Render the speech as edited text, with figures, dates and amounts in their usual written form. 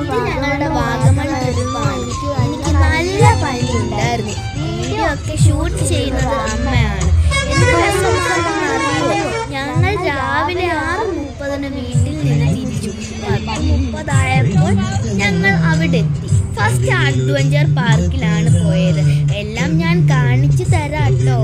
ഇത് ഞങ്ങളുടെ വാഗമൺ ട്രിപ്പാണ്. എനിക്ക് നല്ല പനി ഉണ്ടായിരുന്നു. വീഡിയോ ഒക്കെ ഷൂട്ട് ചെയ്യുന്നത് അമ്മയാണ്. എന്ത് രസമാണെന്നറിയോ? ഞങ്ങൾ രാവിലെ 6:30 വീട്ടിൽ നിന്ന് തിരിച്ചു. 10:30 ഞങ്ങൾ അവിടെ എത്തി. ഫസ്റ്റ് അഡ്വഞ്ചർ പാർക്കിലാണ് പോയത്. എല്ലാം ഞാൻ കാണിച്ചു തരാം കേട്ടോ.